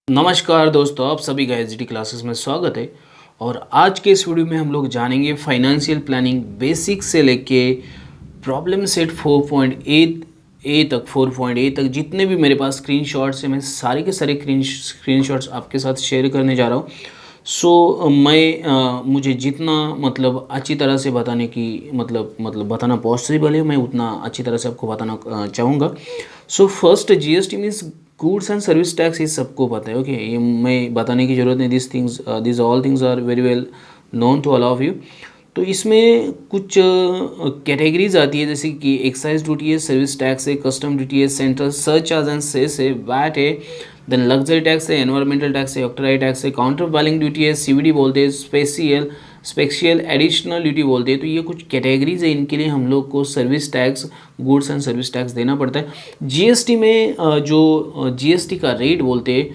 नमस्कार दोस्तों, आप सभी का एचडी क्लासेस में स्वागत है। और आज के इस वीडियो में हम लोग जानेंगे फाइनेंशियल प्लानिंग बेसिक से लेके प्रॉब्लम सेट 4.8 ए तक 4.8 तक जितने भी मेरे पास स्क्रीनशॉट्स हैं, मैं सारे के सारे स्क्रीनशॉट्स आपके साथ शेयर करने जा रहा हूँ। मुझे जितना मतलब अच्छी तरह से बताने की मतलब बताना पॉसिबल है, मैं उतना अच्छी तरह से आपको बताना चाहूँगा। First, GST means goods and service tax, ये सबको पता है। ओके, ये मैं बताने की ज़रूरत नहीं। This all things are very well known to all of you. तो इसमें कुछ कैटेगरीज आती है, जैसे कि एक्साइज ड्यूटी है, सर्विस टैक्स है, कस्टम ड्यूटी है, सेंट्रल सरचार्ज एंड सेस है, वैट है, देन लग्जरी टैक्स है, एनवायरमेंटल टैक्स है, ऑक्ट्राई टैक्स है, काउंटर वैलिंग ड्यूटी है, सीवीडी बोलते हैं, स्पेशियल एडिशनल ड्यूटी बोलते हैं। तो ये कुछ कैटेगरीज है, इनके लिए हम लोग को service tax, goods and service tax देना पड़ता है। जीएसटी में जो जीएसटी का रेट बोलते हैं,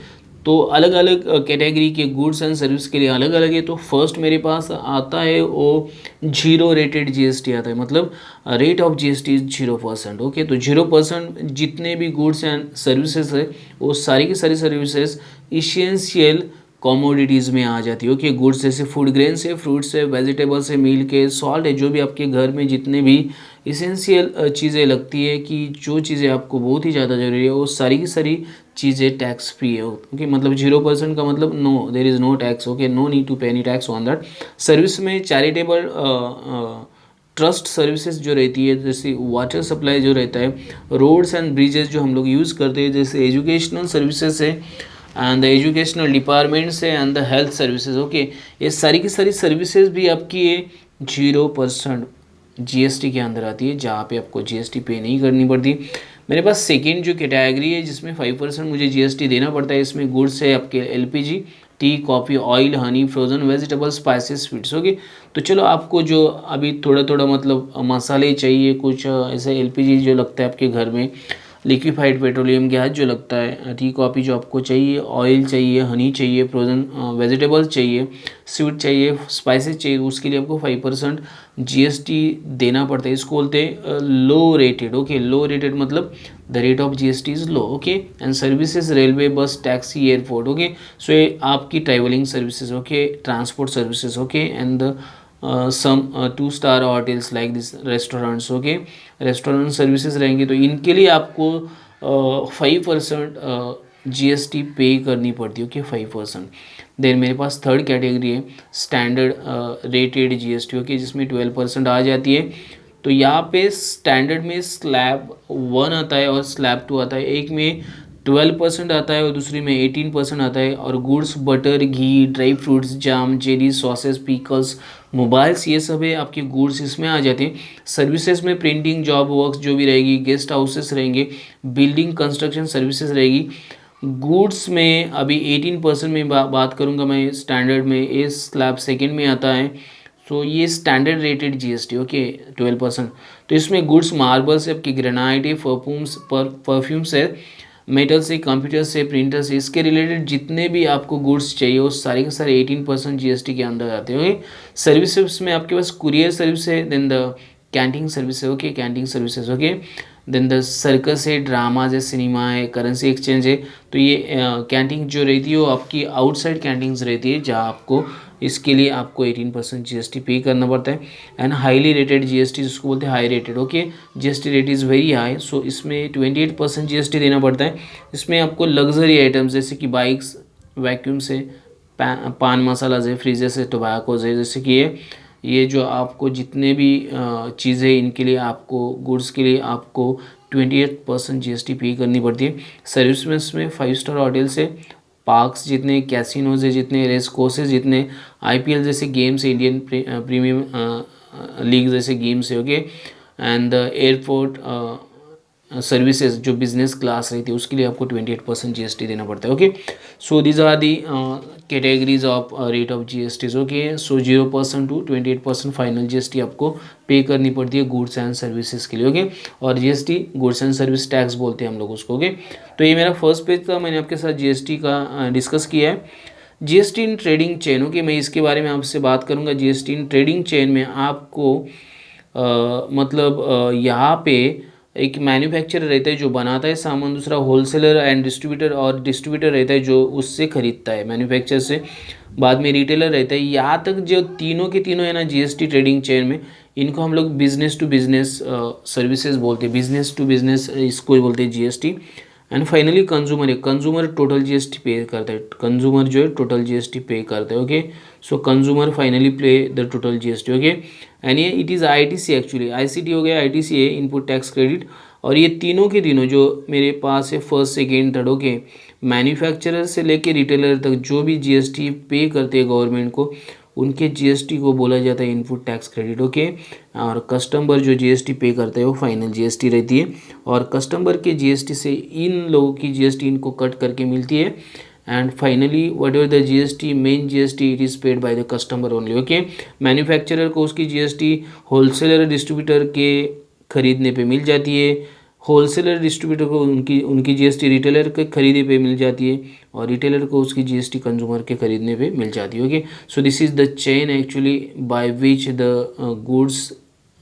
तो अलग अलग कैटेगरी के गुड्स एंड सर्विस के लिए अलग अलग है। तो फर्स्ट मेरे पास आता है वो जीरो रेटेड जीएसटी आता है, मतलब rate of GST is 0%। Okay, तो 0% जितने भी गुड्स एंड सर्विसेज है, वो सारी की सारी सर्विसेज इसेंशियल कॉमोडिटीज़ में आ जाती है। ओके, गुड्स जैसे फूड ग्रेन से, फ्रूट्स है, वेजिटेबल्स है, मिल्क है, सॉल्ट है, जो भी आपके घर में जितने भी इसेंशियल चीज़ें लगती है, कि जो चीज़ें आपको बहुत ही ज़्यादा ज़रूरी है, वो सारी की सारी चीज़ें टैक्स फ्री है। ओके, मतलब 0% का मतलब no, there is no tax. Okay, no need to pay any tax on that. Service में चैरिटेबल ट्रस्ट सर्विसेज जो रहती है, जैसे वाटर सप्लाई जो रहता है, रोड्स एंड ब्रिजेस जो हम लोग यूज़ करते हैं, जैसे एजुकेशनल सर्विसेज है एंड द एजुकेशनल डिपार्टमेंट्स है and the health services. Okay, ये सारी की सारी सर्विसेज भी आपकी ये 0% जीएसटी के अंदर आती है, जहाँ पे आपको जीएसटी पे नहीं करनी पड़ती। मेरे पास सेकेंड जो कैटेगरी है, जिसमें 5% मुझे जीएसटी देना पड़ता है, इसमें गुड्स है आपके LPG, T, coffee, oil, Honey, frozen vegetables, spices, sweets. Okay, तो चलो आपको जो अभी थोड़ा थोड़ा मतलब मसाले चाहिए, कुछ ऐसे एलपीजी जो लगता है आपके घर में, लिक्विफाइड पेट्रोलियम गैस जो लगता है, टी कॉफ़ी जो आपको चाहिए, ऑयल चाहिए, हनी चाहिए, फ्रोज़न वेजिटेबल्स चाहिए, स्वीट चाहिए, स्पाइसेस चाहिए, उसके लिए आपको 5% जीएसटी देना पड़ता है। इसको बोलते हैं low rated. Okay, low rated मतलब the rate of GST is low. Okay, and services railway, bus, taxi, airport. Okay, so ये आपकी travelling services, okay, transport services, okay, and some 2 star hotels like this, restaurants. Okay, restaurant services रहेंगे, तो इनके लिए आपको 5% GST पे करनी पड़ती है। ओके, 5%। देन मेरे पास थर्ड कैटेगरी है स्टैंडर्ड रेटेड जीएसटी। ओके, जिसमें 12% आ जाती है। तो यहाँ पे स्टैंडर्ड में स्लैब 1 आता है और स्लैब 2 आता है। एक में 12% आता है और दूसरी में 18% आता है। और गुड्स, बटर, घी, ड्राई फ्रूट्स, जाम, जेली, सॉसेस, पिकल्स, मोबाइल्स, ये सब है आपके गुड्स, इसमें आ जाते हैं। सर्विसेज में प्रिंटिंग, जॉब वर्क्स जो भी रहेगी, गेस्ट हाउसेस रहेंगे, बिल्डिंग कंस्ट्रक्शन सर्विसेज रहेगी। गुड्स में अभी 18% में बात करूँगा मैं स्टैंडर्ड में, ये स्लैब सेकेंड में आता है। सो ये स्टैंडर्ड रेटेड जीएसटी। ओके, 12%। तो इसमें गुड्स मार्बल्स है, आपकी ग्रेनाइट है, परफ्यूम्स है, मेटल से, कंप्यूटर से, प्रिंटर से, इसके रिलेटेड जितने भी आपको गुड्स चाहिए, वो सारे के सारे 18% जीएसटी के अंदर आते हैं। ओके, सर्विसेज में आपके पास कुरियर सर्विस है, देन द कैंटीन सर्विस है। Okay, canteen services. Okay, then the circus है, ड्रामाज है, सिनेमा है, करेंसी एक्सचेंज है। तो ये कैंटीन जो रहती है वो आपकी आउटसाइड कैंटीन्स रहती है, जहाँ आपको इसके लिए आपको 18% जीएसटी पे करना पड़ता है। एंड हाईली रेटेड जीएसटी जिसको बोलते हैं high rated. Okay, GST rate is very high, so इसमें 28% जीएसटी देना पड़ता है। इसमें आपको लग्जरी आइटम्स जैसे कि बाइक्स, वैक्यूम से, पान मसाला है, फ्रीजर से, टोबैकोज है, जैसे कि ये जो आपको जितने भी चीज़ें, इनके लिए आपको गुड्स के लिए आपको 28% जीएसटी पे करनी पड़ती है। सर्विस में 5 स्टार होटल्स है, पार्क्स जितने, कैसीनोज है जितने, रेस कोर्सेज जितने, आईपीएल जैसे गेम्स, इंडियन प्रीमियम लीग जैसे गेम्स है। ओके, एंड एयरपोर्ट सर्विसेज जो बिजनेस क्लास रहती है, उसके लिए आपको 28% जीएसटी देना पड़ता है। Okay, so these are the categories of rate of GSTs. Okay, so 0% to 28% final GST आपको पे करनी पड़ती है गुड्स एंड सर्विसेज के लिए। ओके, और GST goods and service tax बोलते हैं हम लोग उसको। ओके, तो ये मेरा फर्स्ट पेज था, मैंने आपके साथ जीएसटी का डिस्कस किया है। GST in trading chain. Okay, मैं इसके बारे में आपसे बात करूँगा। जीएसटी इन ट्रेडिंग चेन में आपको यहाँ पे एक मैन्युफैक्चरर रहता है जो बनाता है सामान, दूसरा होलसेलर एंड डिस्ट्रीब्यूटर, और डिस्ट्रीब्यूटर रहता है जो उससे खरीदता है मैन्युफैक्चर से, बाद में रिटेलर रहता है। यहाँ तक जो तीनों के तीनों है ना जीएसटी ट्रेडिंग चेन में, इनको हम लोग बिजनेस टू बिजनेस सर्विसेज बोलते हैं, बिजनेस टू बिजनेस इसको बोलते हैं जीएसटी। एंड फाइनली कंज्यूमर है, कंज्यूमर टोटल जीएसटी पे करता है, कंज्यूमर जो है टोटल जीएसटी पे करता है। Okay, so consumer finally pay the total GST. Okay, and ये it is ITC, actually ICT हो गया, आईटीसी है इनपुट टैक्स क्रेडिट। और ये तीनों के तीनों जो मेरे पास है first second third, okay, manufacturer से लेके रिटेलर तक जो भी जीएसटी पे करते हैं गवर्नमेंट को, उनके जीएसटी को बोला जाता है इनपुट टैक्स क्रेडिट। ओके, और कस्टमर जो जीएसटी पे करते हैं वो फाइनल जीएसटी रहती है, और कस्टमर के जीएसटी से इन लोगों की जीएसटी इनको कट करके मिलती है। And finally what ever the GST, main GST it is paid by the customer only. Okay, manufacturer को उसकी जीएसटी होलसेलर डिस्ट्रीब्यूटर के खरीदने पे मिल जाती है, होलसेलर डिस्ट्रीब्यूटर को उनकी उनकी जीएसटी रिटेलर के खरीदने पे मिल जाती है, और रिटेलर को उसकी जीएसटी कंज्यूमर के खरीदने पे मिल जाती है। Okay, so this is the chain actually by which the goods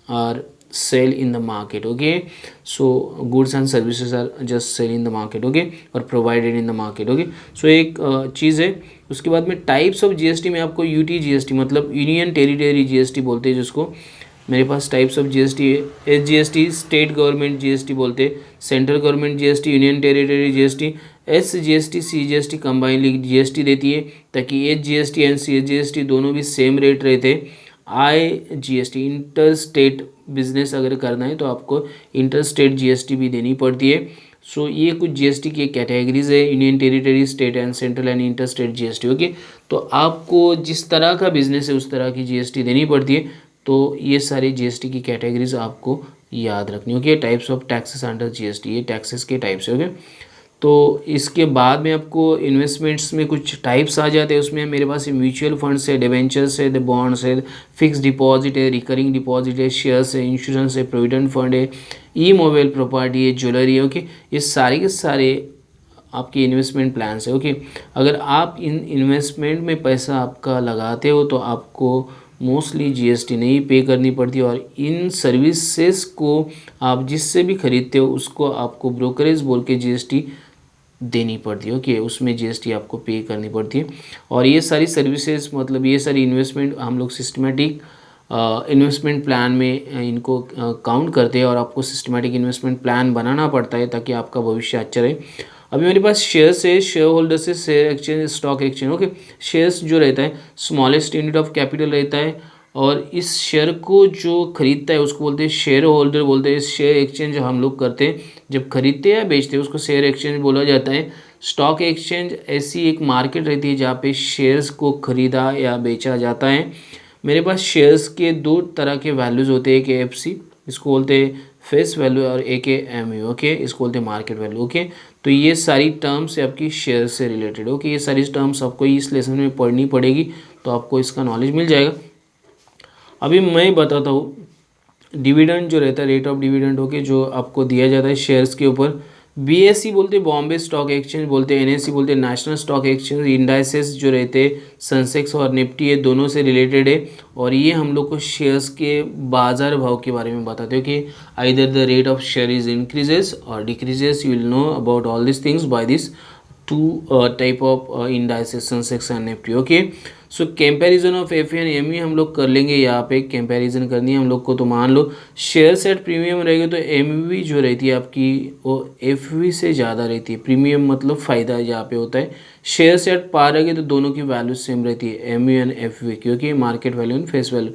are sell in the market. Okay, so goods and services are just sell in the market. Okay, और provided in the market. Okay, so एक चीज़ है। उसके बाद में types of GST में आपको UT GST मतलब यूनियन टेरिटरी जीएसटी बोलते हैं, जिसको मेरे पास टाइप्स ऑफ जीएसटी है। एसजीएसटी स्टेट गवर्नमेंट जीएसटी बोलते हैं, central government GST, union territory GST, SGST CGST combined GST देती है, ताकि एसजीएसटी एंड सीजीएसटी दोनों भी सेम रेट रहते। आईजीएसटी इंटर स्टेट बिजनेस अगर करना है तो आपको इंटर स्टेट जीएसटी भी देनी पड़ती है। सो ये कुछ जीएसटी की कैटेगरीज है, union territory, state and central and inter state GST. Okay, तो आपको जिस तरह का बिजनेस है उस तरह की जीएसटी देनी पड़ती है। तो ये सारी जीएसटी की कैटेगरीज आपको याद रखनी होगी। Types of taxes under GST, ये टैक्सेस के टाइप्स है। ओके, तो इसके बाद में आपको इन्वेस्टमेंट्स में कुछ टाइप्स आ जाते हैं। उसमें मेरे पास म्यूचुअल फंड्स है, डिवेंचर्स है, बॉन्ड्स है, फिक्स डिपॉजिट है, रिकरिंग डिपॉजिट है, शेयर्स है, इंश्योरेंस है, प्रोविडेंट फंड है, ई मोबाइल प्रॉपर्टी है, ज्वेलरी है। ओके, ये सारे के सारे आपके इन्वेस्टमेंट प्लान्स है। ओके, अगर आप इन इन्वेस्टमेंट में पैसा आपका लगाते हो तो आपको मोस्टली जीएसटी नहीं पे करनी पड़ती, और इन सर्विसेज को आप जिससे भी खरीदते हो उसको आपको ब्रोकरेज बोल के जीएसटी देनी पड़ती है। ओके, उसमें जीएसटी आपको पे करनी पड़ती है। और ये सारी सर्विसेज मतलब ये सारी इन्वेस्टमेंट हम लोग सिस्टमेटिक इन्वेस्टमेंट प्लान में इनको काउंट करते हैं, और आपको सिस्टमेटिक इन्वेस्टमेंट प्लान बनाना पड़ता है ताकि आपका भविष्य अच्छा रहे। अभी मेरे पास शेयर्स है, शेयर होल्डर से share exchange, stock exchange. Okay, shares जो रहता है स्मॉलेस्ट यूनिट ऑफ कैपिटल रहता है, और इस शेयर को जो खरीदता है उसको बोलते हैं शेयर होल्डर बोलते हैं। शेयर एक्सचेंज हम लोग करते हैं जब खरीदते हैं या बेचते हैं उसको शेयर एक्सचेंज बोला जाता है। स्टॉक एक्सचेंज ऐसी एक मार्केट रहती है जहाँ पे शेयर्स को खरीदा या बेचा जाता है। मेरे पास शेयर्स के दो तरह के वैल्यूज़ होते हैं, एक एफसी इसको बोलते हैं फेस वैल्यू, और एक एमयू। ओके, इसको बोलते हैं मार्केट वैल्यू। ओके, तो ये सारी टर्म्स है आपकी शेयर से रिलेटेड। ओके, ये सारी टर्म्स आपको इस लेसन में पढ़नी पड़ेगी, तो आपको इसका नॉलेज मिल जाएगा। अभी मैं बताता हूँ डिविडेंड जो रहता है, रेट ऑफ डिविडेंड। ओके, जो आपको दिया जाता है शेयर्स के ऊपर। बीएसई बोलते हैं बॉम्बे स्टॉक एक्सचेंज बोलते हैं, एनएसई बोलते हैं नेशनल स्टॉक एक्सचेंज। इंडाइसेस जो रहते हैं सेंसेक्स और निफ्टी, ये दोनों से रिलेटेड है, और ये हम लोग को शेयर्स के बाजार भाव के बारे में बताते हो कि either the rate of share is increases और decreases. You will know about all this things by this two type of indices Sensex and Nifty. Okay, so comparison of F and M हम लोग कर लेंगे। यहाँ पे कंपैरिजन करनी है हम लोग को, तो मान लो शेयर सेट प्रीमियम रहेगा तो एम जो रहती है आपकी वो एफ से ज़्यादा रहती है। प्रीमियम मतलब फ़ायदा यहाँ पे होता है। शेयर सेट पार रहेगी तो दोनों की वैल्यू सेम रहती है, एम एंड एफ क्योंकि market value and face value.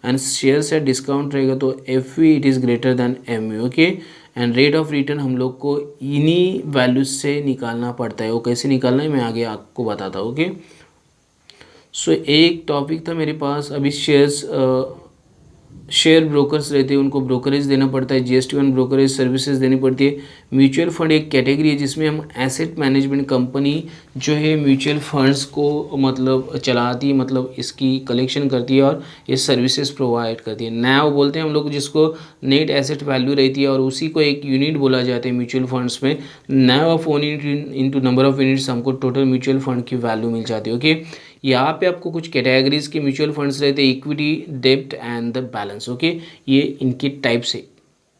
And share set discount रहेगा तो F it is greater than M. Okay, and rate of return हम लोग को इन्हीं वैल्यूज से निकालना पड़ता है। वो कैसे निकालना है मैं आगे आपको बताता हूँ। ओके, सो एक टॉपिक था मेरे पास अभी शेयर्स। शेयर ब्रोकर्स रहते हैं उनको ब्रोकरेज देना पड़ता है, जीएसटी वन ब्रोकरेज सर्विसेज देनी पड़ती है। म्यूचुअल फंड एक कैटेगरी है जिसमें हम एसेट मैनेजमेंट कंपनी जो है म्यूचुअल फंड्स को मतलब चलाती है, मतलब इसकी कलेक्शन करती है और ये सर्विसेज प्रोवाइड करती है। नैव बोलते हैं हम लोग जिसको नेट एसेट वैल्यू रहती है, और उसी को एक यूनिट बोला जाता है म्यूचुअल फंड्स में। NAV of one unit into number of units हमको टोटल म्यूचुअल फंड की वैल्यू मिल जाती है। ओके, यहाँ पे आपको कुछ कैटेगरीज के म्यूचुअल फंड्स रहते हैं, इक्विटी, डेब्ट एंड द बैलेंस। ओके, ये इनके टाइप्स है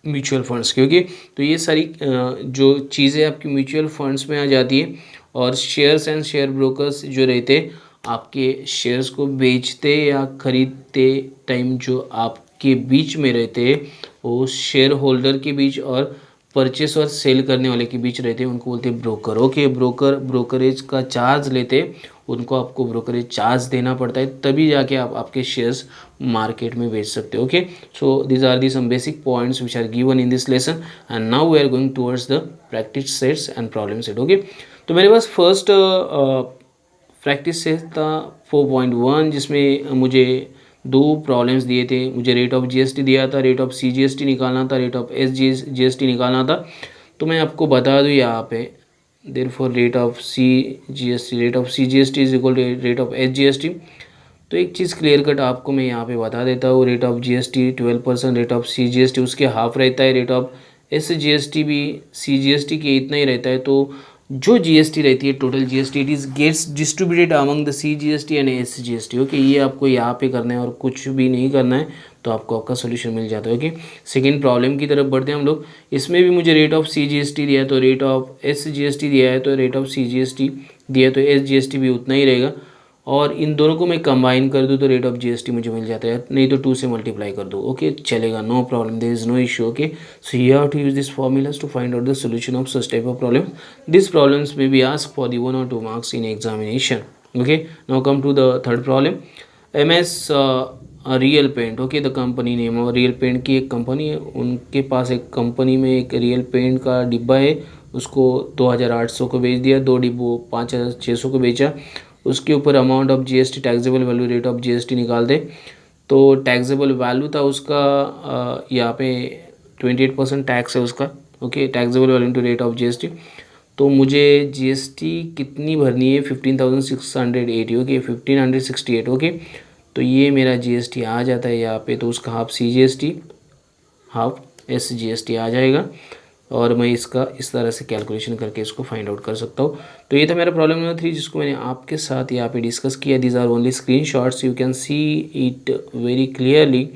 म्यूचुअल फंड्स की। ओके, तो ये सारी जो चीज़ें आपकी म्यूचुअल फंड्स में आ जाती है। और शेयर्स एंड शेयर ब्रोकर्स जो रहते हैं आपके शेयर्स को बेचते या खरीदते टाइम जो आपके बीच में रहते हैं वो शेयर होल्डर के बीच और परचेस और सेल करने वाले के बीच रहते हैं, उनको बोलते हैं ब्रोकर। ओके, ब्रोकर ब्रोकरेज का चार्ज लेते हैं, उनको आपको ब्रोकरेज चार्ज देना पड़ता है, तभी जाके आप आपके शेयर्स मार्केट में बेच सकते हो। Okay, so these are the some basic points which are given in this lesson and now we are going towards the practice sets and problem set. Okay, तो मेरे पास फर्स्ट प्रैक्टिस सेट था 4.1 जिसमें मुझे दो प्रॉब्लम्स दिए थे। मुझे rate of GST दिया था, रेट ऑफ सीजीएसटी निकालना था, रेट ऑफ एसजीएसटी निकालना था। तो मैं आपको बता दूं यहाँ पे therefore rate of CGST rate of CGST is equal to rate of SGST. तो एक चीज़ क्लियर कट आपको मैं यहाँ पे बता देता हूँ, rate of GST 12%, rate of CGST उसके हाफ रहता है, रेट ऑफ एसजीएसटी भी सीजीएसटी के इतना ही रहता है। तो जो जीएसटी रहती है total GST it is gets distributed among the CGST and SGST. Okay, ये आपको यहाँ पे करना है और कुछ भी नहीं करना है, तो आपको आपका सोल्यूशन मिल जाता है। ओके, सेकेंड प्रॉब्लम की तरफ बढ़ते हैं हम लोग। इसमें भी मुझे रेट ऑफ सीजीएसटी दिया है तो रेट ऑफ एसजीएसटी दिया है तो रेट ऑफ सीजीएसटी दिया है तो एसजीएसटी भी उतना ही रहेगा। और इन दोनों को मैं कंबाइन कर दूँ तो रेट ऑफ जीएसटी मुझे मिल जाता है, नहीं तो 2 से मल्टीप्लाई कर दूँ। ओके, चलेगा, no problem, there is no issue. Okay, so you have to use this formulas to find out the solution of such type of problem. This problems may be asked for the 1 or 2 marks in examination. Okay, now come to the third problem. MS real paint, okay, the company name. और real paint की एक company है, उनके पास एक company में एक real paint का डिब्बा है, उसको 2800 को बेच दिया, 2 डिब्बों 5600 को बेचा। उसके ऊपर amount of GST taxable value rate of GST निकाल दे। तो टैक्सेबल वैल्यू था उसका यहाँ पे 28% टैक्स है उसका। Okay, taxable value to rate of GST. तो मुझे जीएसटी कितनी भरनी है 15,680। ओके, 1568। ओके, तो ये मेरा जीएसटी आ जाता है यहाँ पे, तो उसका हाफ सीजीएसटी हाफ एसजीएसटी आ जाएगा और मैं इसका इस तरह से कैलकुलेशन करके इसको फाइंड आउट कर सकता हूँ। तो ये था मेरा प्रॉब्लम नंबर 3 जिसको मैंने आपके साथ यहाँ पे डिस्कस किया। These are only screenshots, you can see it very clearly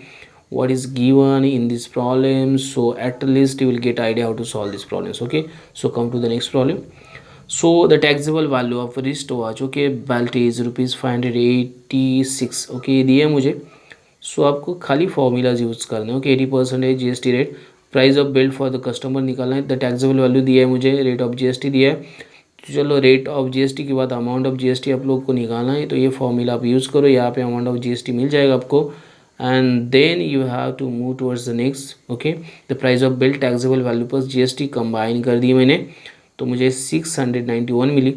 what is given in this problem, so at least you will get idea how to solve these problems. Okay, so come to the next problem. So the taxable value of wristwatch, okay, belt is rupees 586. okay, ये दिया है मुझे। सो आपको खाली formulas use करना है। Okay, 80% है GST rate, price of belt for the customer निकालना है, द टैक्सेबल वैल्यू दिया है मुझे, रेट ऑफ जीएसटी दिया है। तो चलो रेट ऑफ जीएसटी के बाद अमाउंट ऑफ जीएसटी आप लोग को निकालना है, तो ये फॉर्मूला आप यूज़ करो, यहाँ पे अमाउंट ऑफ जीएसटी मिल जाएगा आपको। And then you have to move towards the next. Okay, the price of bill taxable value plus GST combine कर दी मैंने, तो मुझे 691 मिली।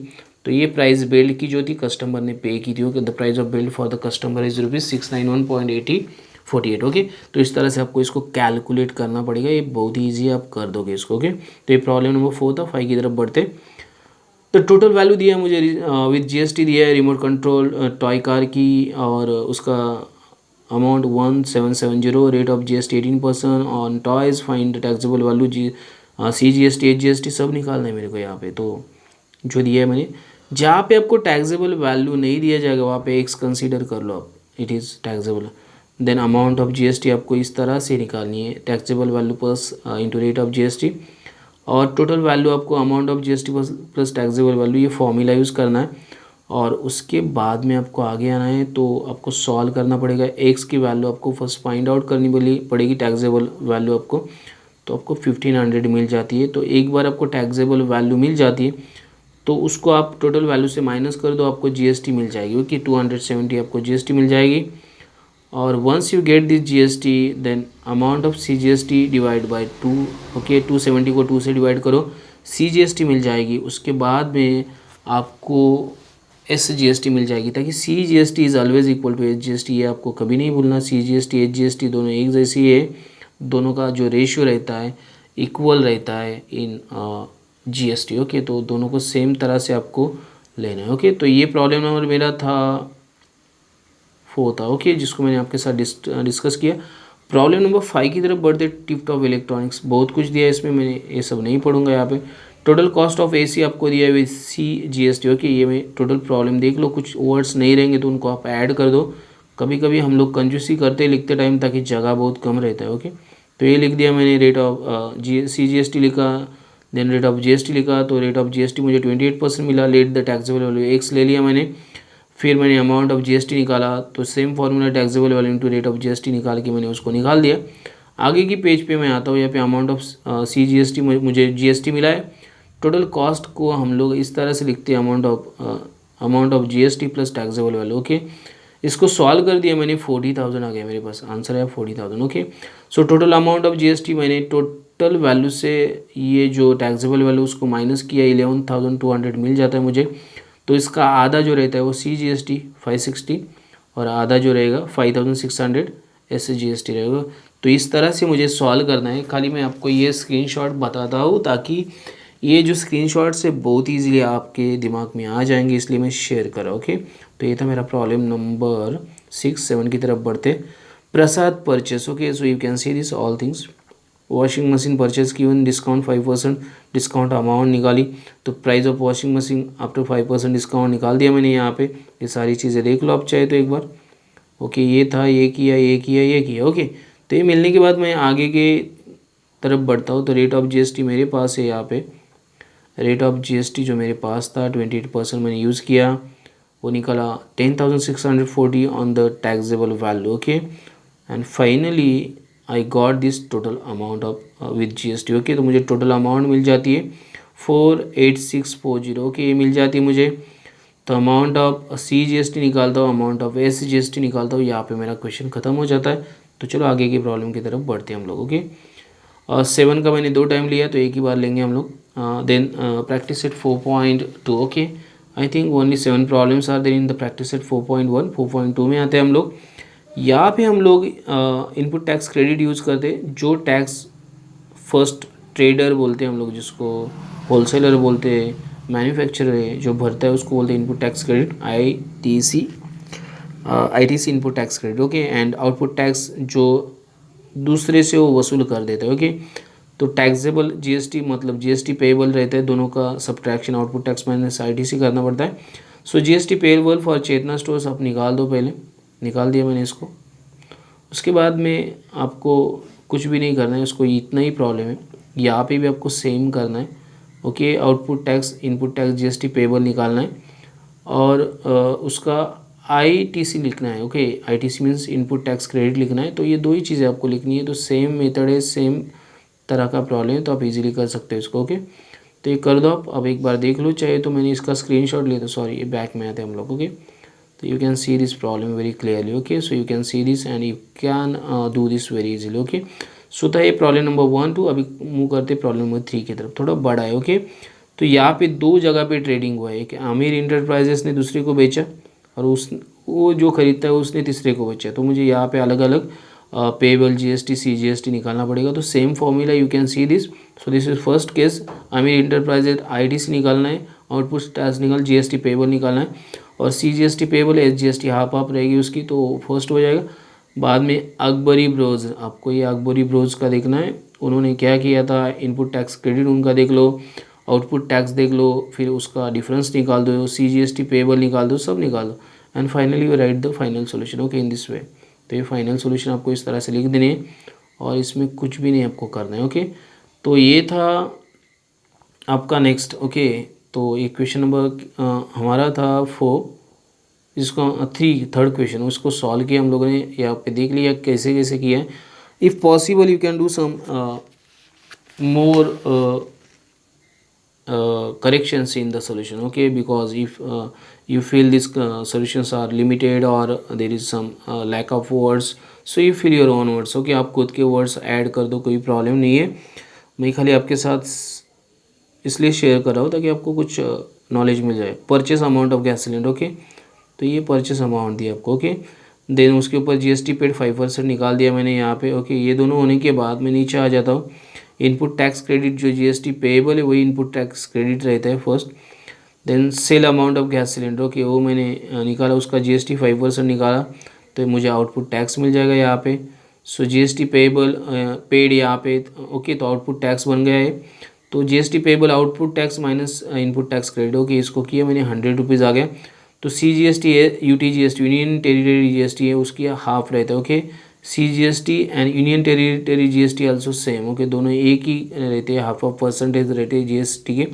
तो ये प्राइस बिल्ड की जो थी कस्टमर ने पे की थी। Okay, the price of build for the customer is rupees 691.48। Okay, तो इस तरह से आपको इसको कैलकुलेट करना पड़ेगा, ये बहुत ही ईजी आप कर दोगे इसको। ओके, तो ये प्रॉब्लम नंबर 4 था। 5 की तरफ बढ़ते। तो टोटल वैल्यू दिया है मुझे विद जीएसटी दिया है रिमोट कंट्रोल टॉय कार की, और उसका amount 1770, rate of GST 18% on toys, find taxable value CGST HGST सब निकालना है मेरे को यहाँ पे। तो जो दिया है मैंने, जहाँ पे आपको टैक्सेबल वैल्यू नहीं दिया जाएगा वहाँ पे एक्स कंसीडर कर लो आप, it is taxable. Then amount of GST आपको इस तरह से निकालनी है, taxable value plus into rate of GST, और टोटल वैल्यू आपको amount of GST plus taxable value, ये फॉर्मूला यूज़ करना है। और उसके बाद में आपको आगे आना है, तो आपको सॉल्व करना पड़ेगा। एक्स की वैल्यू आपको फर्स्ट फाइंड आउट करनी पड़ेगी, टैक्सेबल वैल्यू आपको, तो आपको 1500 मिल जाती है। तो एक बार आपको टैक्सेबल वैल्यू मिल जाती है तो उसको आप टोटल वैल्यू से माइनस कर दो, आपको जीएसटी मिल जाएगी। ओके, 270 आपको जीएसटी मिल जाएगी। और once you get this GST then amount of CGST divide by 2। Okay, 270 को 2 से डिवाइड करो, सीजीएसटी मिल जाएगी। उसके बाद में आपको एसजीएसटी मिल जाएगी, ताकि CGST is always equal to HGST, ये आपको कभी नहीं भूलना। सीजीएसटी एचजीएसटी दोनों एक जैसी है, दोनों का जो रेशियो रहता है इक्वल रहता है इन जीएसटी। ओके, तो दोनों को सेम तरह से आपको लेना है। ओके, तो ये प्रॉब्लम नंबर मेरा था 4 था। ओके, जिसको मैंने आपके साथ डिस्कस किया। प्रॉब्लम नंबर 5 की तरफ बढ़ते। टिप्ट ऑफ इलेक्ट्रॉनिक्स, बहुत कुछ दिया है इसमें, मैंने ये सब नहीं पढ़ूंगा यहाँ पे। टोटल कॉस्ट ऑफ एसी आपको दिया है विद सी जीएसटी। ओके, ये मैं टोटल प्रॉब्लम देख लो, कुछ वर्ड्स नहीं रहेंगे तो उनको आप ऐड कर दो। कभी कभी हम लोग कंजूसी करते लिखते टाइम, ताकि जगह बहुत कम रहता है। ओके, तो ये लिख दिया मैंने, रेट ऑफ CGST लिखा, देन रेट ऑफ GST लिखा, तो रेट ऑफ GST मुझे 28% मिला, let the taxable value x ले लिया मैंने, फिर मैंने अमाउंट ऑफ GST निकाला, तो same formula taxable value into rate of GST निकाल के मैंने उसको निकाल दिया। आगे की पेज पे मैं आता हूँ, यहाँ पे अमाउंट ऑफ CGST मुझे GST मिला है। टोटल कॉस्ट को हम लोग इस तरह से लिखते हैं, amount of GST plus taxable value. Okay, इसको सॉल्व कर दिया मैंने, 40,000 आ गया मेरे पास, आंसर है 40,000। Okay, so total amount of GST मैंने टोटल वैल्यू से ये जो टैक्सेबल वैल्यू उसको माइनस किया, 11,200 मिल जाता है मुझे। तो इसका आधा जो रहता है वो CGST 560 और आधा जो रहेगा 5,600 SGST रहेगा। तो इस तरह से मुझे सॉल्व करना है। खाली मैं आपको ये स्क्रीनशॉट बताता हूँ ताकि ये जो स्क्रीनशॉट से बहुत ईजीली आपके दिमाग में आ जाएंगे, इसलिए मैं शेयर कर रहा हूँ। ओके, तो ये था मेरा प्रॉब्लम नंबर 6-7 की तरफ बढ़ते। Prasad purchase. Okay, so you can see this all things. Washing machine purchase given, discount 5%, discount amount निकाली, तो price of washing machine after 5% discount निकाल दिया मैंने यहाँ पे। ये सारी चीज़ें देख लो आप चाहे तो एक बार। ओके, ये था, ये किया, ये किया, ये किया। ओके, तो ये मिलने के बाद मैं आगे के तरफ बढ़ता हूँ। तो रेट ऑफ GST मेरे पास है यहाँ पे, रेट ऑफ GST जो मेरे पास था 28% मैंने यूज़ किया, वो निकला 10,640 on the taxable value. Okay, and finally I got this total amount of with GST। Okay, तो मुझे टोटल अमाउंट मिल जाती है 48640। ओके, ये मिल जाती है मुझे। तो अमाउंट ऑफ CGST निकालता हूँ, अमाउंट ऑफ SGST निकालता हूँ, यहाँ पे मेरा क्वेश्चन ख़त्म हो जाता है। तो चलो आगे की प्रॉब्लम की तरफ बढ़ते हैं हम लोग। ओके, 7 का मैंने 2 टाइम लिया तो एक ही बार लेंगे हम लोग। Then practice set 4.2। Okay, I think only 7 problems are there in the practice set 4.1। 4.2 में आते हैं हम लोग। यहाँ पे हम लोग इनपुट टैक्स क्रेडिट यूज़ करते हैं, जो टैक्स फर्स्ट ट्रेडर बोलते हैं हम लोग, जिसको होलसेलर बोलते हैं, मैन्युफैक्चरर है जो भरता है उसको बोलते हैं input tax credit, ITC input tax credit. Okay, and output tax जो दूसरे से वो वसूल कर देता है। ओके, तो टैक्सेबल GST मतलब GST पेएबल रहता है, दोनों का subtraction output tax minus ITC करना पड़ता है। So GST payable for Chetna stores आप निकाल दो, पहले निकाल दिया मैंने इसको। उसके बाद में आपको कुछ भी नहीं करना है, उसको इतना ही प्रॉब्लम है। यहाँ पे भी आपको सेम करना है। Okay, output tax input tax GST payable निकालना है और उसका ITC लिखना है। Okay, ITC means input tax credit लिखना है। तो ये दो ही चीज़ें आपको लिखनी है। तो सेम मेथड है, सेम तरह का प्रॉब्लम है, तो आप इजीली कर सकते हो इसको। ओके, तो ये कर दो आप। अब एक बार देख लो चाहे तो, मैंने इसका स्क्रीनशॉट लिया था, सॉरी ये बैक में आते हैं हम लोग। ओके, तो you can see this problem very clearly. Okay, so you can see this and you can do this very easily. Okay, so था ये प्रॉब्लम नंबर 1, 2। अभी मूव करते प्रॉब्लम नंबर 3 की तरफ, थोड़ा बड़ा है। ओके, तो यहाँ पे 2 जगह पे ट्रेडिंग हुआ है। एक आमिर इंटरप्राइजेस ने दूसरे को बेचा और वो जो खरीदता है उसने तीसरे को बेचा। तो मुझे यहाँ पे अलग अलग पेएबल GST CGST निकालना पड़ेगा। तो same formula you can see this. So this is first case, Aamir enterprises ITC निकालना है, आउटपुट टैक्स निकाल, GST पेएबल निकालना है और CGST payable SGST half half रहेगी उसकी, तो फर्स्ट हो जाएगा। बाद में अकबरी ब्रोज, आपको ये अकबरी ब्रोज का देखना है, उन्होंने क्या किया था, इनपुट टैक्स क्रेडिट उनका देख लो, आउटपुट टैक्स देख लो, फिर उसका डिफरेंस निकाल दो, CGST पेएबल निकाल दो, सब निकाल दो and finally you right the final solution. Okay, in this वे। तो ये फाइनल सॉल्यूशन आपको इस तरह से लिख देने हैं और इसमें कुछ भी नहीं आपको करना है। ओके, तो ये था आपका नेक्स्ट। ओके, तो ये क्वेश्चन नंबर हमारा था 4, इसको 3 थर्ड क्वेश्चन, उसको सॉल्व किया हम लोगों ने, यहाँ पे देख लिया कैसे कैसे किया है। If possible you can do some more corrections in the solution. Okay, because if you feel these solutions are limited or there is some lack of words, so you fill your own words. Okay, आप खुद के words add कर दो, कोई problem नहीं है। मैं खाली आपके साथ इसलिए शेयर कर रहा हूँ ताकि आपको कुछ नॉलेज मिल जाए। Purchase amount of gas cylinder. Okay, तो ये परचेस अमाउंट दिया आपको। ओके, देन उसके ऊपर GST पेड 5% निकाल दिया मैंने यहाँ पे। ओके, ये दोनों होने के बाद मैं नीचे आ जाता हूँ। इनपुट टैक्स क्रेडिट जो GST पेएबल है वही इनपुट टैक्स क्रेडिट रहता है first. Then sale amount of gas cylinder. Okay, वो मैंने निकाला, उसका GST 5% निकाला, तो मुझे आउटपुट टैक्स मिल जाएगा यहाँ पे। सो GST पेएबल पेड यहाँ पे। ओके, तो आउटपुट टैक्स बन गया है। तो GST payable output tax minus input tax credit. Okay, इसको किया मैंने, 100 रुपीज़ आ गया। तो CGST है, UT GST union territory GST है, उसकी हाफ रहता है। Okay, CGST and union territory GST also same. Okay, दोनों एक ही रहते हैं, हाफ ऑफ परसेंटेज रहते हैं GST के।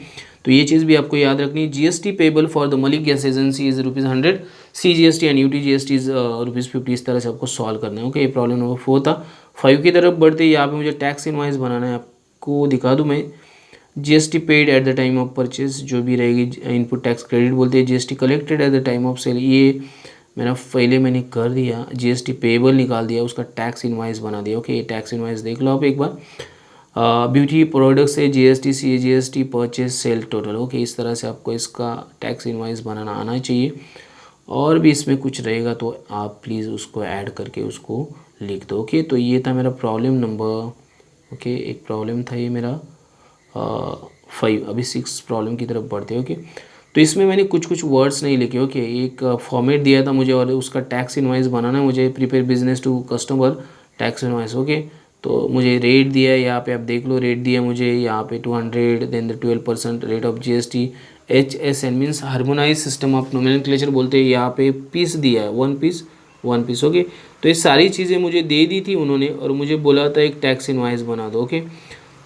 तो ये चीज़ भी आपको याद रखनी है। GST payable for the Malik gas agency is ₹100, CGST and UTGST is ₹50। इस तरह से आपको सॉल्व करना है। ओके, ये प्रॉब्लम नंबर 4 था। 5 की तरफ बढ़ते यहाँ पे मुझे टैक्स इनवॉइस बनाना है, आपको दिखा दूँ मैं। GST paid at the time of purchase जो भी रहेगी, इनपुट टैक्स क्रेडिट बोलते हैं। GST collected at the time of sale, ये मेरा पहले मैंने कर दिया। GST पेबल निकाल दिया, उसका टैक्स इनवाइस बना दिया। ओके, ये टैक्स इनवाइस देख लो आप एक बार। ब्यूटी प्रोडक्ट से GST, CGST, purchase, sale total. Okay, इस तरह से आपको इसका टैक्स इनवाइस बनाना आना चाहिए। और भी इसमें कुछ रहेगा तो आप प्लीज़ उसको ऐड करके उसको लिख दो। ओके, तो ये था मेरा प्रॉब्लम नंबर, ओके, एक प्रॉब्लम था ये मेरा 5। अभी 6 प्रॉब्लम की तरफ बढ़ते हैं। ओके, तो इसमें मैंने कुछ वर्ड्स नहीं लिखे। ओके, एक फॉर्मेट दिया था मुझे और उसका टैक्स इनवाइस बनाना है मुझे। Prepare business to customer tax invoice. Okay, तो मुझे रेट दिया है यहाँ पे, आप देख लो रेट दिया मुझे यहाँ पे 200, then the 12% rate of GST। HSN means harmonise system of nomenclature बोलते हैं। यहाँ पे पीस दिया है, 1 पीस 1 पीस। ओके, तो ये सारी चीज़ें मुझे दे दी थी उन्होंने और मुझे बोला था एक टैक्स इनवाइस बना दो। ओके,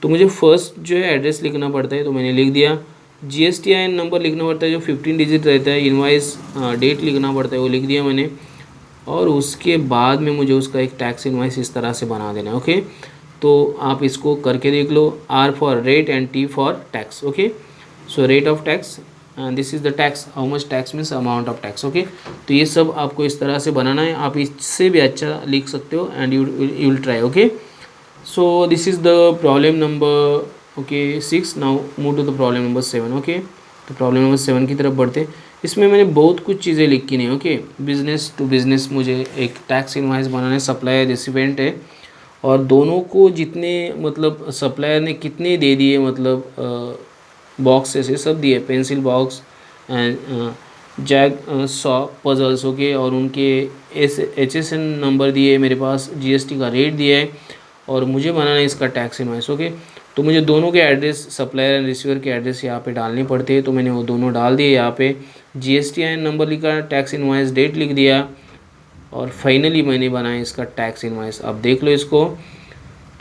तो मुझे फर्स्ट जो है एड्रेस लिखना पड़ता है, तो मैंने लिख दिया। GSTIN नंबर लिखना पड़ता है जो 15 डिजिट रहता है। इनवाइस डेट लिखना पड़ता है, वो लिख दिया मैंने। और उसके बाद में मुझे उसका एक टैक्स इनवाइस इस तरह से बना देना है। ओके, तो आप इसको करके देख लो। R for rate and T for tax. Okay, so rate of tax and this is the tax, how much tax means amount of tax. Okay, तो ये सब आपको इस तरह से बनाना है। आप इससे भी अच्छा लिख सकते हो and you will try. Okay, so this is the problem number, okay, 6. now move to the problem number 7. okay, तो प्रॉब्लम नंबर 7 की तरफ बढ़ते। इसमें मैंने बहुत कुछ चीज़ें लिखी नहीं। ओके, बिजनेस टू बिजनेस मुझे एक टैक्स इनवाइस बनाना है। सप्लायर रिसिपेंट है और दोनों को जितने मतलब सप्लायर ने कितने दे दिए, मतलब बॉक्सेस ये सब दिए, pencil box and zag saw puzzles. Okay, और उनके HSN नंबर दिए मेरे पास, GST का रेट दिया है और मुझे बनाना है इसका टैक्स इनवाइस। ओके, तो मुझे दोनों के एड्रेस, सप्लायर एंड रिसीवर के एड्रेस यहाँ पे डालने पड़ते हैं, तो मैंने वो दोनों डाल दिए। यहाँ पे GSTIN नंबर लिखा, टैक्स इनवाइस डेट लिख दिया और फाइनली मैंने बनाया इसका टैक्स इनवाइस। अब देख लो इसको,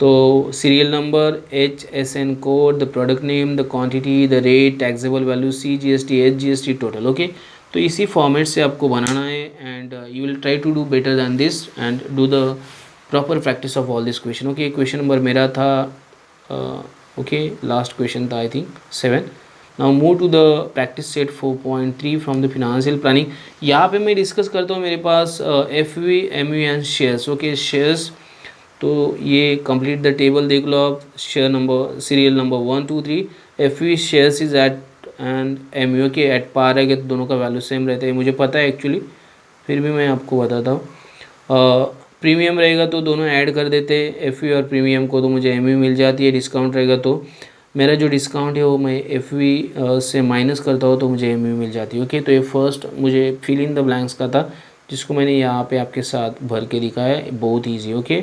तो serial number, HSN code, the product name, the quantity, the rate, taxable value, CGST, HGST total. Okay, तो इसी फॉर्मेट से आपको बनाना है and you will try to do better than this and do the proper practice of all this question. Okay, question number मेरा था okay, last question था I think 7। Now move to the practice set 4.3 from the financial planning. यहाँ पे मैं discuss करता हूँ मेरे पास FV, MV and shares. Okay, shares, तो ये कंप्लीट द टेबल देख लो आप। Share number, serial number 1 2 3, FV shares is at and MV okay at par है, तो दोनों का वैल्यू सेम रहता है, मुझे पता है एक्चुअली, फिर भी मैं आपको बताता हूँ। प्रीमियम रहेगा तो दोनों ऐड कर देते FV और प्रीमियम को, तो मुझे MV मिल जाती है। डिस्काउंट रहेगा तो मेरा जो डिस्काउंट है वो मैं FV से माइनस करता हूँ तो मुझे MV मिल जाती है। ओके, तो ये फर्स्ट मुझे फिल इन द ब्लैंक्स का था जिसको मैंने यहाँ पे आपके साथ भर के दिखाया है, बहुत easy. Okay,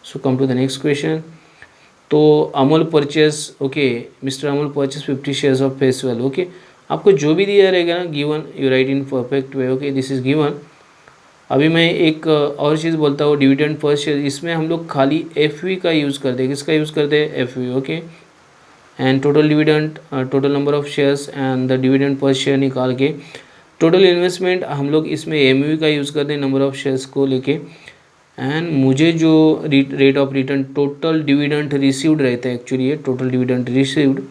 so come to the next question. तो Amul purchase, okay, mister Amul purchase 50 shares of face value. Okay, आपको जो भी दिया रहेगा ना, given, you write in perfect way. Okay, this is given. अभी मैं एक और चीज़ बोलता हूँ, डिविडेंड पर शेयर, इसमें हम लोग खाली FV का यूज़ करते हैं। किसका यूज़ करते हैं? FV। Okay, and total dividend, total number of shares and the dividend per share निकाल के, टोटल इन्वेस्टमेंट हम लोग इसमें MV का यूज़ करते हैं नंबर ऑफ शेयर्स को लेके। एंड मुझे जो rate of return, total dividend received रहता है एक्चुअली, ये total dividend received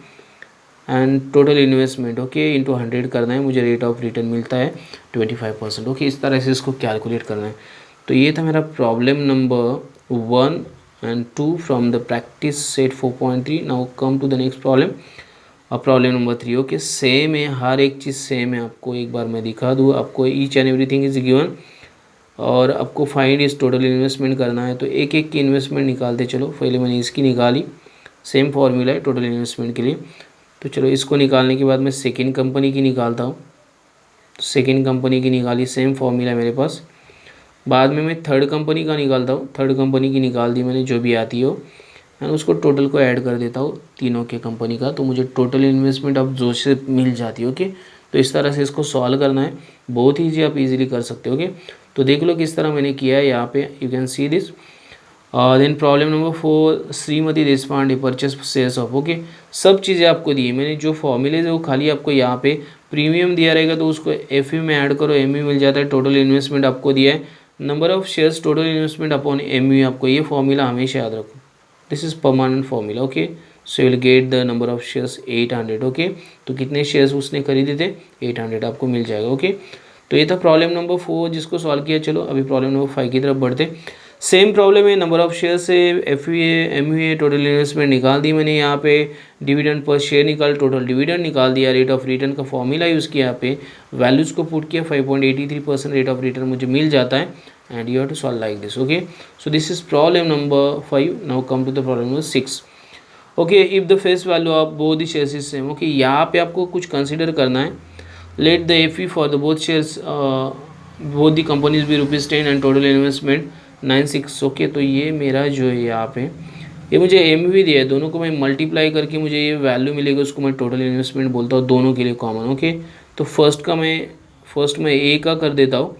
and total investment okay into 100 करना है, मुझे रेट ऑफ रिटर्न मिलता है 25%। ओके, इस तरह से इसको कैलकुलेट करना है। तो ये था मेरा problem number 1 and 2 from the practice set 4.3। Now come to the next problem, problem number 3। Okay, same है, हर एक चीज़ सेम है। आपको एक बार मैं दिखा दूँ, आपको each and everything is given और आपको फाइंड इस टोटल इन्वेस्टमेंट करना है। तो एक एक की इन्वेस्टमेंट निकालते चलो। पहले मैंने इसकी निकाली, सेम फॉर्मूला है टोटल इन्वेस्टमेंट के लिए। तो चलो इसको निकालने के बाद मैं सेकंड कंपनी की निकालता हूँ। तो सेकंड कंपनी की निकाली, सेम फॉर्मूला मेरे पास। बाद में मैं थर्ड कंपनी का निकालता हूँ, थर्ड कंपनी की निकाल दी मैंने, जो भी आती हो, एंड उसको टोटल को ऐड कर देता हूँ तीनों के कंपनी का, तो मुझे टोटल इन्वेस्टमेंट अब जो से मिल जाती है। ओके, तो इस तरह से इसको सॉल्व करना है, बहुत ईजी, आप इजीली कर सकते हो। ओके, तो देख लो किस तरह मैंने किया है। यहाँ पे you can see this, then problem number 4, Shrimati Deshpande purchase shares of, okay. सब चीज़ें आपको दी है मैंने, जो फॉर्मूलेज है वो खाली आपको यहाँ पे प्रीमियम दिया रहेगा तो उसको एफ में ऐड करो, एम मिल जाता है। टोटल इन्वेस्टमेंट आपको दिया है, number of shares total investment upon M, आपको ये फॉर्मूला हमेशा याद रखो, this is permanent formula, okay. So you will get the number of shares 800, okay. तो कितने शेयर्स उसने खरीदे थे, 800 आपको मिल जाएगा, ओके। तो ये था प्रॉब्लम नंबर 4 जिसको सॉल्व किया। चलो अभी प्रॉब्लम नंबर 5 की तरफ बढ़ते। सेम प्रॉब्लम है, नंबर ऑफ शेयर से F U M U total investment निकाल दी मैंने यहाँ पे, डिविडेंड पर शेयर निकाल, टोटल डिविडेंड निकाल दिया, रेट ऑफ रिटर्न का फॉर्मूला यूज़ किया यहाँ पे, वैल्यूज़ को पुट किया, 5.83% रेट ऑफ रिटर्न मुझे मिल जाता है, and you have to solve like this, okay. So this is problem number 5। Now come to the problem number 6, okay. If the face value of both the shares is same, okay. यहाँ पे आपको कुछ consider करना है, let the F E for the both shares both the companies भी ₹10 and total investment 96, okay. तो ये मेरा जो है यहाँ पे ये मुझे एम भी दिया है, दोनों को मैं मल्टीप्लाई करके मुझे ये वैल्यू मिलेगा, उसको मैं टोटल इन्वेस्टमेंट बोलता हूँ, दोनों के लिए कॉमन, ओके। तो फर्स्ट में ए का कर देता हूँ,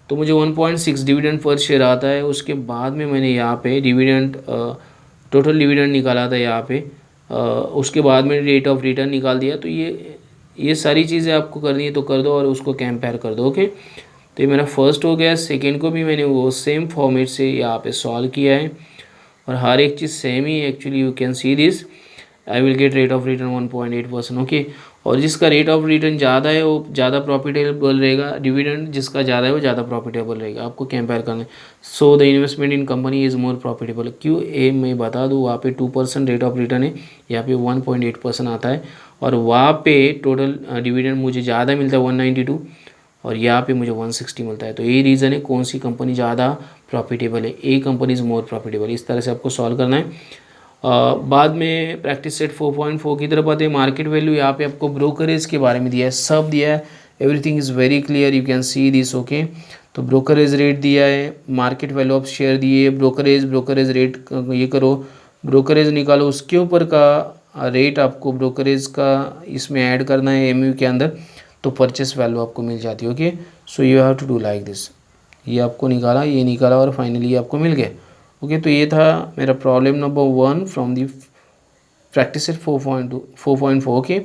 तो मुझे 1.6 डिविडेंड पर शेयर आता है। उसके बाद में मैंने यहाँ पे डिविडेंड टोटल डिविडेंड निकाला था यहाँ पे, उसके बाद में रेट ऑफ रिटर्न निकाल दिया। तो ये सारी चीज़ें आपको करनी है तो कर दो और उसको कंपेयर कर दो, ओके। तो ये मेरा फर्स्ट हो गया। सेकंड को भी मैंने वो सेम फॉर्मेट से यहाँ पे सॉल्व किया है और हर एक चीज़ सेम ही, actually you can see this, I will get rate of return 1.8%, okay. और जिसका रेट ऑफ रिटर्न ज़्यादा है वो ज़्यादा प्रॉफिटेबल रहेगा, डिविडेंड जिसका ज़्यादा है वो ज़्यादा प्रॉफिटेबल रहेगा, आपको कंपेयर करना है। So the investment in company is more profitable, क्यों ए मैं बता दूँ, वहाँ पे 2% रेट ऑफ रिटर्न है, यहाँ पे 1.8% आता है, और वहाँ पे टोटल डिविडेंड मुझे ज़्यादा मिलता है 192 और यहाँ पे मुझे 160 मिलता है। तो यही रीज़न है कौन सी कंपनी ज़्यादा प्रॉफिटेबल है, ए कंपनी इज़ मोर प्रॉफिटेबल। इस तरह से आपको सॉल्व करना है। बाद में प्रैक्टिस सेट 4.4 की तरफ आते हैं। मार्केट वैल्यू, यहाँ पे आपको ब्रोकरेज के बारे में दिया है, सब दिया है, everything is very clear, you can see this, okay. तो ब्रोकरेज रेट दिया है, मार्केट वैल्यू ऑफ शेयर दिए, ब्रोकरेज रेट ये करो, ब्रोकरेज निकालो, उसके ऊपर का रेट आपको ब्रोकरेज का इसमें ऐड करना है एमयू के अंदर, तो परचेस वैल्यू आपको मिल जाती है, okay. So you have to do like this, ये आपको निकाला, ये निकाला और फाइनली ये आपको मिल गया, ओके। तो ये था मेरा problem number 1 from the practice set 4.4, okay.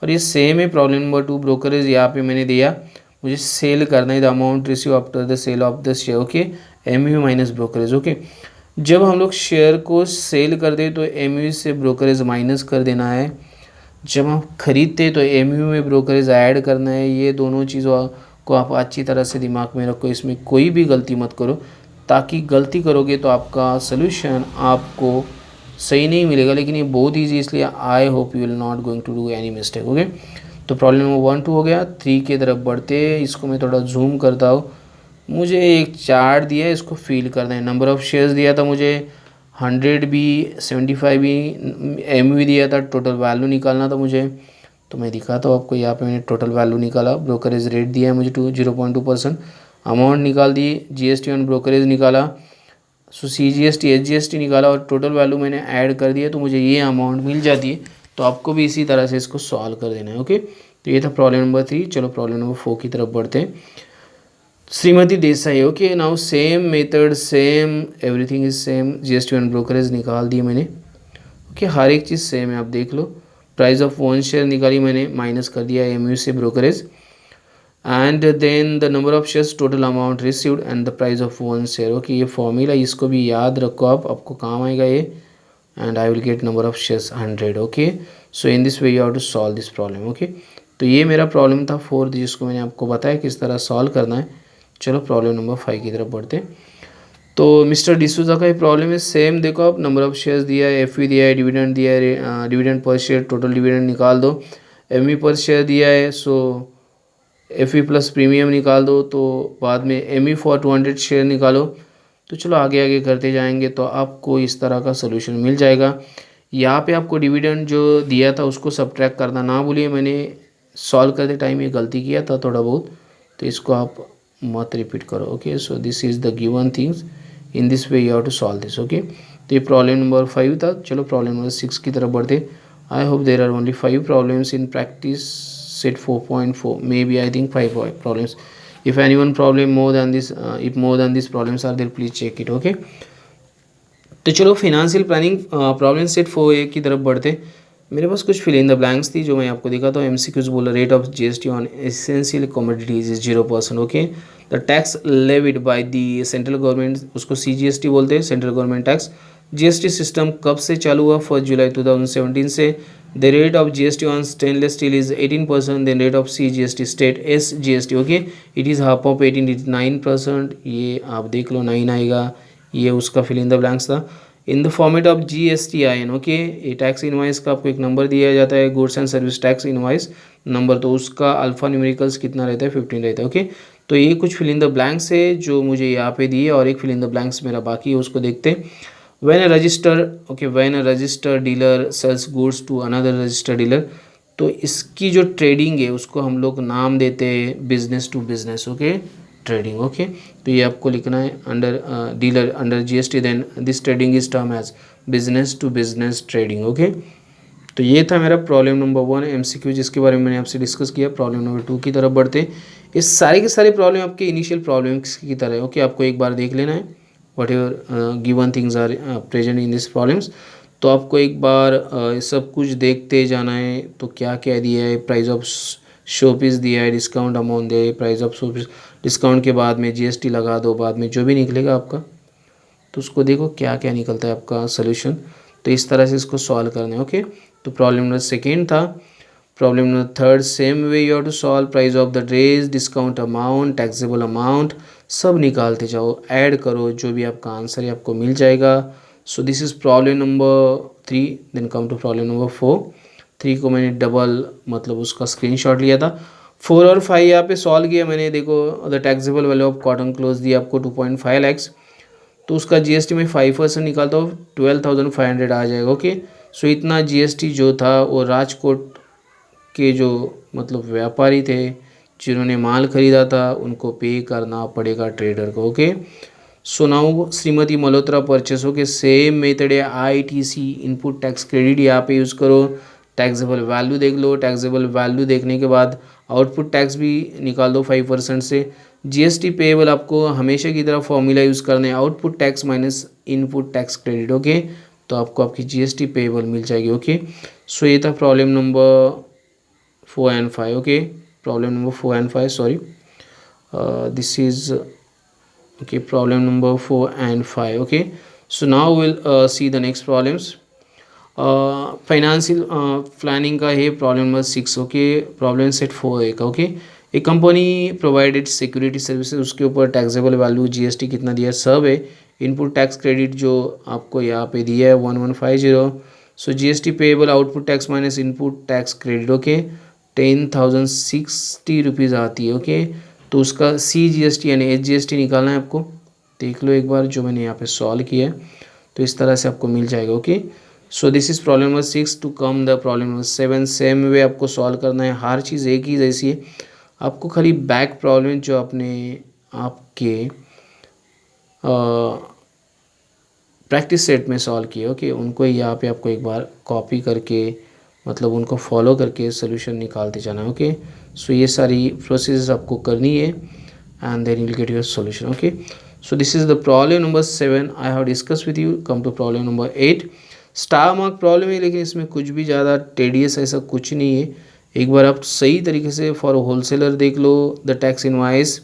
और ये सेम है प्रॉब्लम नंबर 2, ब्रोकरेज यहाँ पे मैंने दिया, मुझे सेल करना है, the amount receive after the sale of the share, okay, M U minus brokerage, okay. जब हम लोग शेयर को सेल कर दे तो एम यू से ब्रोकरेज माइनस कर देना है, जब हम खरीदते तो एम यू में ब्रोकरेज ऐड करना है। ये दोनों चीज़ों को आप अच्छी तरह से दिमाग में रखो, इसमें कोई भी गलती मत करो, ताकि गलती करोगे तो आपका सलूशन आपको सही नहीं मिलेगा। लेकिन ये बहुत ईजी, इसलिए I hope you will not going to do any mistake, okay. तो प्रॉब्लम नंबर 1 2 हो गया। 3 की तरफ बढ़ते, इसको मैं थोड़ा जूम करता हूँ। मुझे एक चार्ट दिया है, इसको फिल करना है। नंबर ऑफ़ शेयर्स दिया था मुझे 100 भी, 75 भी, एम भी दिया था, टोटल वैल्यू निकालना था मुझे। तो मैं दिखाता हूँ आपको, यहाँ पे मैंने टोटल वैल्यू निकाला, ब्रोकरेज रेट दिया है मुझे 0.2%, अमाउंट निकाल दी, जीएसटी ऑन ब्रोकरेज निकाला, सो CGST HGST निकाला और टोटल वैल्यू मैंने ऐड कर दिया, तो मुझे ये अमाउंट मिल जाती है। तो आपको भी इसी तरह से इसको सॉल्व कर देना है, ओके। तो ये था प्रॉब्लम नंबर 3। चलो प्रॉब्लम नंबर 4 की तरफ बढ़ते हैं। Shrimati Desai, okay. Now same method, same everything is same, GST on brokerage निकाल दी मैंने, ओके। हर एक चीज़ सेम है, आप देख लो। प्राइस ऑफ 1 शेयर निकाली मैंने, माइनस कर दिया MU से brokerage, and then the number of shares, total amount received and the price of 1 share, okay. ये फॉर्मूला, इसको भी याद रखो आप, आपको काम आएगा ये, and I will get number of shares 100, okay. So in this way you have to solve this problem, okay. तो ये मेरा प्रॉब्लम था 4, जिसको मैंने आपको बताया किस तरह सॉल्व करना है। चलो प्रॉब्लम नंबर 5 की तरफ बढ़ते हैं। तो मिस्टर डिसूजा का ये प्रॉब्लम है, सेम देखो आप, नंबर ऑफ शेयर्स दिया है, एफ दिया है, डिविडेंड दिया है, dividend per share, total dividend निकाल दो, एम पर शेयर दिया है, सो एफ प्लस प्रीमियम निकाल दो, तो बाद में एम फॉर 200 शेयर निकालो। तो चलो आगे आगे करते जाएंगे तो आपको इस तरह का सोल्यूशन मिल जाएगा। यहाँ पे आपको डिविडेंड जो दिया था उसको सब्ट्रैक्ट करना ना भूलिए, मैंने सॉल्व करते टाइम ये गलती किया था थोड़ा बहुत, तो इसको आप मत रिपीट करो, okay. So this is the given things, in this way you have to solve this, okay. तो ये प्रॉब्लम नंबर 5 था। चलो प्रॉब्लम नंबर 6 की तरफ बढ़ते। I hope there are only 5 problems in practice set 4.4, maybe I think 5 problems. If anyone problem more than this, if more than these problems are there, please check it, okay. तो चलो financial planning problem set 4A की तरफ बढ़ते। मेरे पास कुछ fill in the blanks थी जो मैं आपको दिखाता हूँ। MCQs बोला rate of GST on essential commodities is 0%। Okay, the tax levied by the central government, उसको CGST बोलते हैं, central government tax. GST system कब से चालू हुआ? 1 जुलाई 2017 से। The rate of GST on stainless steel is 18%। Then rate of CGST state SGST, okay, it is half of 18, it is 9%। ये आप देख लो 9 आएगा, ये उसका फिल इन द ब्लैंक्स था। In the format of GSTIN, okay, ये tax invoice का आपको एक नंबर दिया जाता है, goods and service tax invoice number, तो उसका अल्फा न्यूमेरिकल्स कितना रहता है? 15 रहता है। ओके, तो ये कुछ फिल इन द ब्लैंक्स है जो मुझे यहाँ पे दिए, और एक फिल इन द ब्लैंक्स मेरा बाकी है, उसको देखते हैं। When a register, okay, when a register dealer sales goods to another register dealer, तो इसकी जो ट्रेडिंग है उसको हम लोग नाम देते हैं business to business, okay, trading. Okay, तो ये आपको लिखना है under dealer under GST, then this trading is term as business to business trading. Okay, तो ये था मेरा प्रॉब्लम नंबर 1 MCQ, जिसके बारे में मैंने आपसे डिस्कस किया। प्रॉब्लम नंबर 2 की तरफ बढ़ते। इस सारे के सारे प्रॉब्लम आपके इनिशियल प्रॉब्लम्स की तरह है। ओके, आपको एक बार देख लेना है whatever given things are present in this problems. तो आपको एक बार सब कुछ देखते जाना है। तो क्या क्या दिया है? प्राइस ऑफ शोपीस दिया है, डिस्काउंट अमाउंट दिया है, प्राइस ऑफ शोपीस, डिस्काउंट के बाद में GST लगा दो, बाद में जो भी निकलेगा आपका, तो उसको देखो क्या क्या निकलता है आपका सोल्यूशन। तो इस तरह से इसको सॉल्व करना है। ओके, तो प्रॉब्लम नंबर 2 था। Problem number 3, same way you have to solve, price of the dress, discount amount, taxable amount, सब निकालते जाओ, ऐड करो, जो भी आपका आंसर है आपको मिल जाएगा। So this is problem number 3। Then come to problem number 4। 3 को मैंने डबल मतलब उसका स्क्रीनशॉट लिया था। 4 और 5 यहाँ पे सॉल्व किया मैंने। देखो the taxable value of cotton cloth दिया आपको 2.5 लैक्स, तो उसका GST में 5% निकालता हूँ, 12,500 आ जाएगा। ओके, सो इतना GST जो था वो राजकोट के जो मतलब व्यापारी थे जिन्होंने माल खरीदा था उनको पे करना पड़ेगा ट्रेडर को। Okay, so now Shrimati Malhotra purchase. Okay, same method है, ITC इनपुट टैक्स क्रेडिट यहाँ पे यूज़ करो, टैक्सेबल वैल्यू देख लो, टैक्सेबल वैल्यू देखने के बाद आउटपुट टैक्स भी निकाल दो 5% से। GST पेएबल आपको हमेशा की तरह फॉर्मूला यूज़ करना है, output tax minus input tax credit. Okay, तो आपको आपकी GST पेएबल मिल जाएगी। ओके, सो ये था problem number 4 and 5. Okay, problem number 4 and 5, sorry, this is okay, problem number 4 and 5. Okay, so now we'll see the next problems. Financial planning का है problem number 6। Okay, problem set 4 का। Okay, एक company provided security services, उसके ऊपर taxable value GST कितना दिया है सब है। इनपुट टैक्स क्रेडिट जो आपको यहाँ पे दिया है 1150। सो GST payable output tax minus input tax credit. Okay, 10,060 rupees आती है। ओके, तो उसका CGST यानी SGST निकालना है आपको। देख लो एक बार जो मैंने यहाँ पे सॉल्व किया है, तो इस तरह से आपको मिल जाएगा। Okay, so this is problem number 6। To come the problem number 7, same way आपको सॉल्व करना है, हर चीज़ एक ही जैसी है। आपको खाली बैक प्रॉब्लम जो अपने आपके प्रैक्टिस सेट में सॉल्व किए, ओके, उनको यहाँ पे आपको एक बार कॉपी करके मतलब उनको फॉलो करके सोल्यूशन निकालते जाना है। ओके, सो ये सारी प्रोसेस आपको करनी है and then you will get your solution. Okay, so this is the problem number 7 I have discuss with you. Come to problem number 8। Star mark problem है, लेकिन इसमें कुछ भी ज़्यादा टेडियस ऐसा कुछ नहीं है। एक बार आप सही तरीके से फॉर होलसेलर देख लो, the tax invoice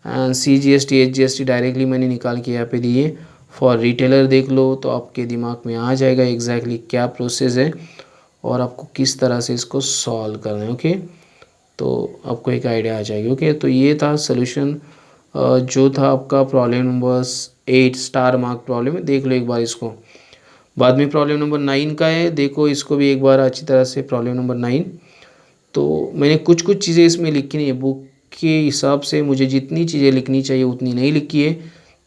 and CGST SGST directly मैंने निकाल के यहाँ पे दिए। फॉर रिटेलर देख लो तो आपके दिमाग में आ जाएगा एग्जैक्टली क्या प्रोसेस है और आपको किस तरह से इसको सॉल्व करना है। ओके, तो आपको एक आइडिया आ जाएगी। ओके, तो ये था सोल्यूशन जो था आपका problem number 8 star mark problem है। देख लो एक बार इसको। बाद में प्रॉब्लम नंबर 9 का है, देखो इसको भी एक बार अच्छी तरह से। प्रॉब्लम नंबर 9, तो मैंने कुछ कुछ चीज़ें इसमें लिखी नहीं है, बुक के हिसाब से मुझे जितनी चीज़ें लिखनी चाहिए उतनी नहीं लिखी है,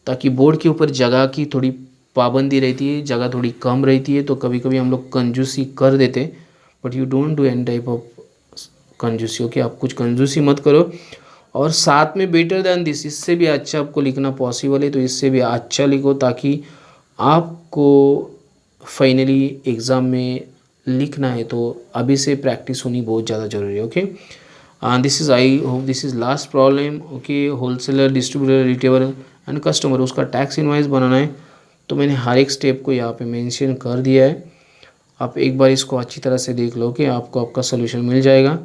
ताकि बोर्ड के ऊपर जगह की थोड़ी पाबंदी रहती है, जगह थोड़ी कम रहती है, तो कभी कभी हम लोग कंजूसी कर देते। But you don't do any type of कंजूसी। ओके, आप कुछ कंजूसी मत करो। और साथ में बेटर दैन दिस, इससे भी अच्छा आपको लिखना पॉसिबल है तो इससे भी अच्छा लिखो, ताकि आपको फाइनली एग्ज़ाम में लिखना है तो अभी से प्रैक्टिस होनी बहुत ज़्यादा ज़रूरी है। Okay, this is I hope this is last problem. Okay, wholesaler distributor retailer and customer, उसका टैक्स इनवाइस बनाना है। तो मैंने हर एक स्टेप को यहाँ पे मेंशन कर दिया है। आप एक बार इसको अच्छी तरह से देख लो कि आपको आपका सोल्यूशन मिल जाएगा।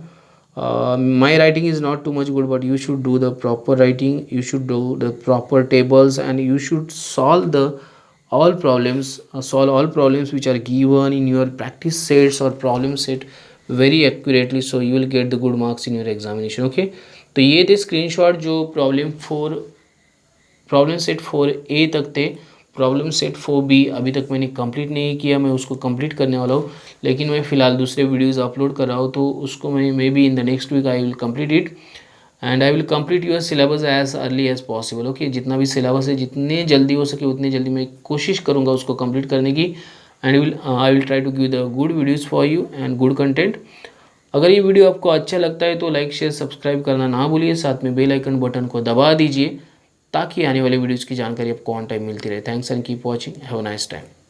My writing is not too much good, but you should do the proper writing, you should do the proper tables, and you should solve the all problems which are given in your practice sets or problem set very accurately, so you will get the good marks in your examination. Okay, तो ये थे screenshot जो problem set 4A तक थे। Problem set 4B अभी तक मैंने complete नहीं किया, मैं उसको कंप्लीट करने वाला हूँ, लेकिन मैं फ़िलहाल दूसरे वीडियोस अपलोड कर रहा हूँ, तो उसको मैं maybe in the next week I will complete it, and I will complete your syllabus as early as possible. Okay, जितना भी सिलेबस है जितने जल्दी हो सके उतनी जल्दी मैं कोशिश करूँगा उसको कंप्लीट करने की, and I will try to give the good videos for you and good content. अगर ये वीडियो आपको अच्छा लगता है तो लाइक शेयर सब्सक्राइब करना ना भूलिए, साथ में बेल आइकन बटन को दबा दीजिए ताकि आने वाले वीडियोज़ की जानकारी आपको ऑन टाइम मिलती रहे। Thanks and keep watching, have a nice time.